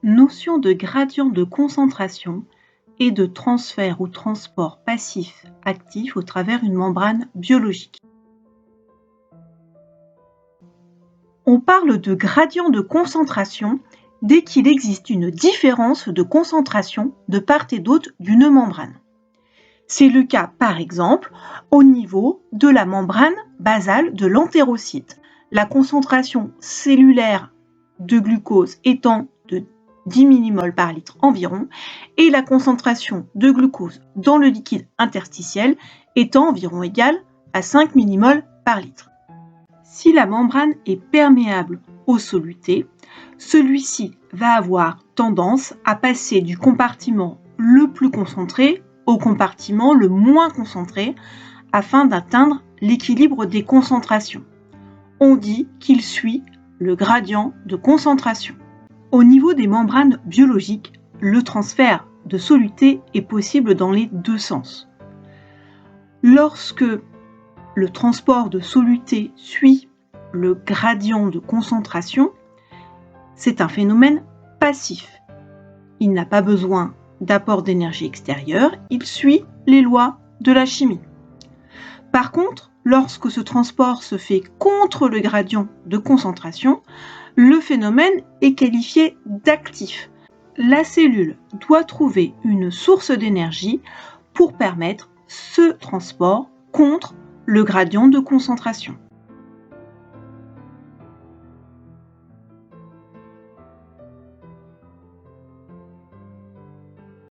Notion de gradient de concentration et de transfert ou transport passif-actif au travers une membrane biologique. On parle de gradient de concentration dès qu'il existe une différence de concentration de part et d'autre d'une membrane. C'est le cas, par exemple, au niveau de la membrane basale de l'entérocyte. La concentration cellulaire de glucose étant de 10 millimoles par litre environ, et la concentration de glucose dans le liquide interstitiel étant environ égale à 5 millimoles par litre. Si la membrane est perméable aux solutés, celui-ci va avoir tendance à passer du compartiment le plus concentré au compartiment le moins concentré afin d'atteindre l'équilibre des concentrations. On dit qu'il suit le gradient de concentration. Au niveau des membranes biologiques, le transfert de solutés est possible dans les deux sens. Lorsque le transport de solutés suit le gradient de concentration, c'est un phénomène passif. Il n'a pas besoin d'apport d'énergie extérieure, il suit les lois de la chimie. Par contre, lorsque ce transport se fait contre le gradient de concentration, le phénomène est qualifié d'actif. La cellule doit trouver une source d'énergie pour permettre ce transport contre le gradient de concentration.